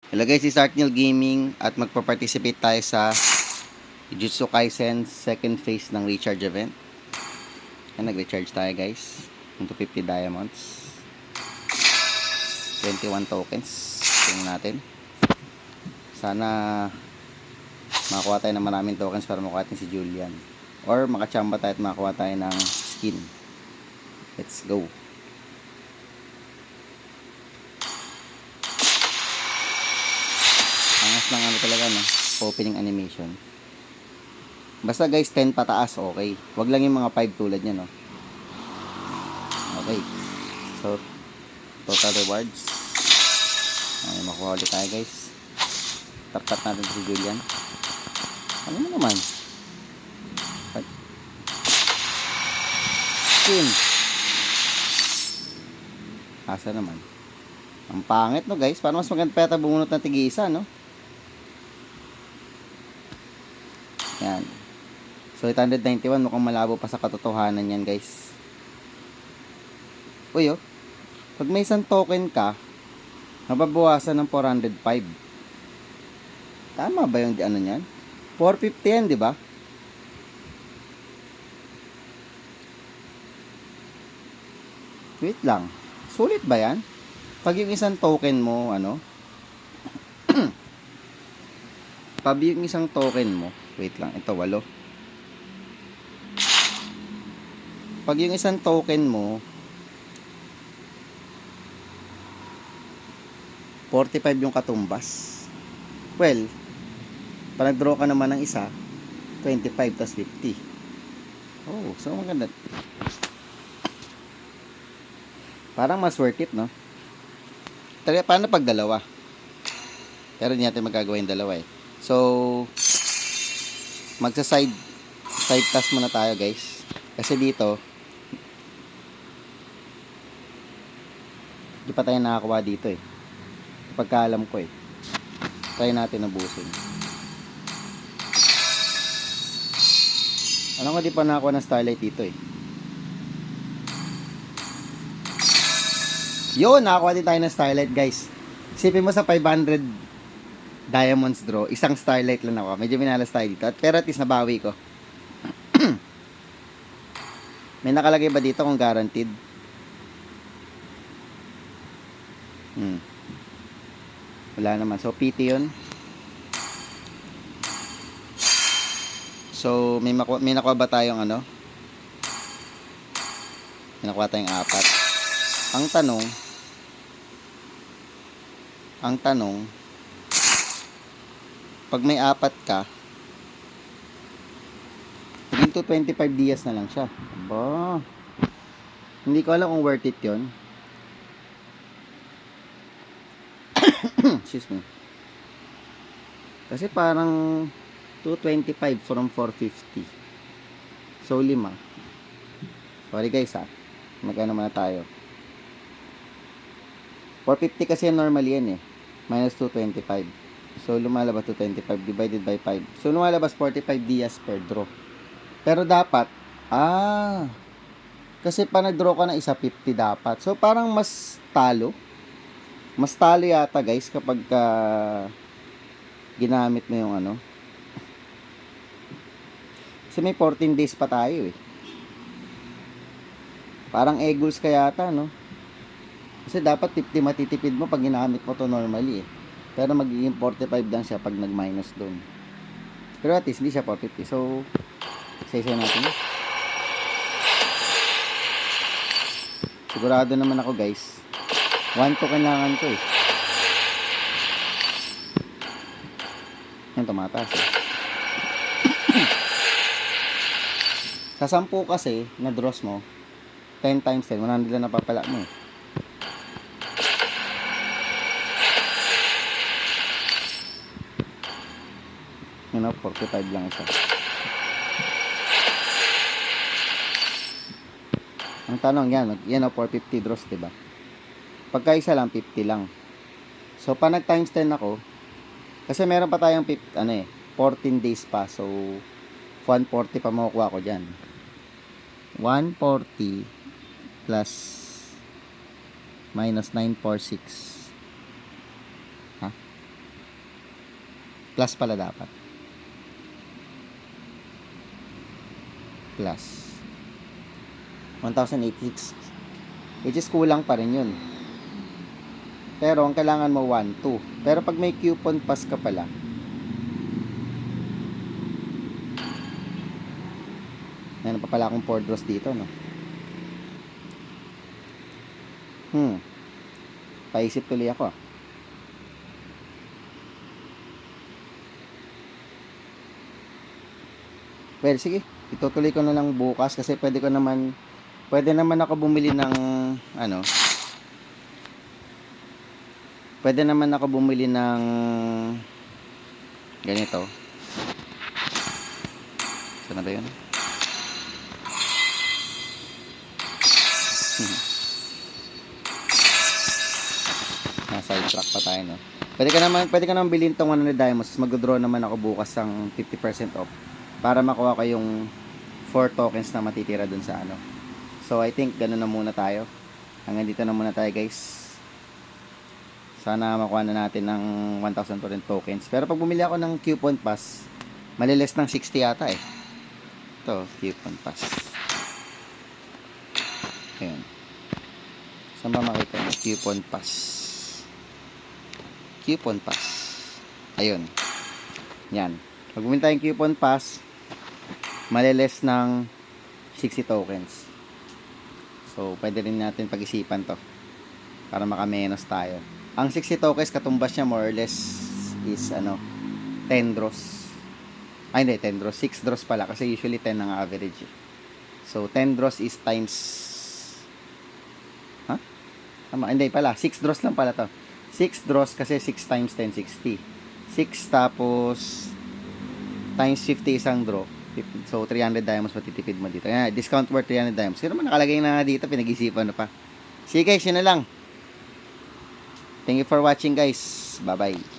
Hello guys, this is Artnil Gaming at magpa-participate tayo sa Jujutsu Kaisen second phase ng recharge event. Ayan, nag-recharge tayo guys. 250 diamonds. 21 tokens. Tingnan natin. Sana makakuha tayo ng maraming tokens para makuha natin si Julian. Or makachamba tayo at makakuha tayo ng skin. Let's go. Angas ng ano talaga, no? Opening animation. Basta guys, 10 pataas, okay. Wag lang yung mga 5 tulad niya, no? Okay. So, total rewards. Ay, makuha ulit tayo guys. Tap-tap natin si Julian. Ano mo naman? Skin. Asa naman? Ang pangit, no guys? Parang mas maganda pa yata bumunot ng tig-isa, no? Yan. So, 891, mukhang malabo pa sa katotohanan yan, guys. Uy, oh. Pag may isang token ka, mababawasan ng 405. Tama ba yung ano yan? 450 yan, di ba? Wait lang. Sulit ba yan? Pag yung isang token mo, ano? Pag yung isang token mo, wait lang, ito 8. Pag yung isang token mo 45 yung katumbas. Well, pag nag-draw ka naman ng isa 25 tas 50. Oh, so maganda. Parang mas worth it, no? Talaga, paano pag dalawa? Pero hindi natin magagawa yung dalawa eh. So, side task muna tayo guys. Kasi dito, di pa tayo nakakuha dito eh. Pagkaalam ko eh. Try natin ubusin. Alam ko di pa nakakuha ng starlight dito eh. Yun, nakakuha din tayo ng starlight guys. Isipin mo sa 500 diamonds draw, isang starlight lang ako. Medyo minalas tayo dito. Pero at least nabawi ko. May nakalagay ba dito kung guaranteed? Wala naman. So, PT yun. So, may nakuha ba tayong ano? May nakuha tayong 4. Ang tanong, pag may 4 ka, maging 225 dias na lang siya. Aba. Hindi ko alam kung worth it yun. Excuse me. Kasi parang 225 from 450. So, 5. Sorry guys ha. Magkano muna tayo. 450 kasi normally yan eh. Minus 225. So, lumalabas 225 divided by 5. So, lumalabas 45 dias per draw. Pero dapat, kasi pa nag-draw ka ng isa 50 dapat. So, parang mas talo. Mas talo yata guys kapag ginamit mo yung ano. Kasi may 14 days pa tayo eh. Parang eagles ka yata, no? Kasi dapat 50 matitipid mo pag ginamit mo to normally eh. Pero magiging 45 lang siya pag nag-minus doon. Pero at least hindi siya 450. So, isa-isa natin. Sigurado naman ako guys. 1 to kailangan ko eh. Yan, tumataas eh. Sa 10 kasi, na draws mo, 10 times 10, 100 lang napapala mo eh. You know, 45 lang isa. Ang tanong yan o 450 draws, diba? Pagka isa lang, 50 lang. So, pa nag times 10 ako, kasi meron pa tayong 14 days pa. So, 140 pa makukuha ko dyan. 140 plus minus 946. Ha? Plus pala dapat. Plus. 1,086. Which is kulang pa rin yun. Pero ang kailangan mo 1, 2. Pero pag may coupon pass ka pala, meron pa pala akong 4 draws dito, no? Paisip tuloy ako. Well, sige. Itutuloy ko na lang bukas kasi pwede naman ako bumili ng ano, pwede naman ako bumili ng ganito. Saan na ba yun? Nasa track pa tayo, no? Pwede ka naman bilhin tong 100 diamonds. Mag-draw naman ako bukas ng 50% off para makuha ko yung 4 tokens na matitira dun sa ano. So, I think ganun na muna tayo. Hanggang dito na muna tayo, guys. Sana makuha na natin ng 1,000 tokens. Pero pag bumili ako ng coupon pass, maliles ng 60 yata eh. Ito, coupon pass. Ayan. Saan ba makita yung coupon pass? Coupon pass. Ayun. Yan. Pag bumili tayong coupon pass, maliles ng 60 tokens. So, pwede rin natin pag-isipan to para makamenos tayo. Ang 60 tokens, katumbas niya more or less is 10 draws. Ay, hindi, 10 draws. 6 draws pala kasi usually 10 ang average. So, 10 draws is times tama, hindi pala. 6 draws lang pala to. 6 draws kasi 6 times 10, 60. 6 tapos times 50 isang draw. So, 300 diamonds matitipid mo dito. Yan, discount worth 300 diamonds. Pero naman nakalagay na dito, pinag-isipan na pa. Sige guys, yun na lang. Thank you for watching guys. Bye-bye.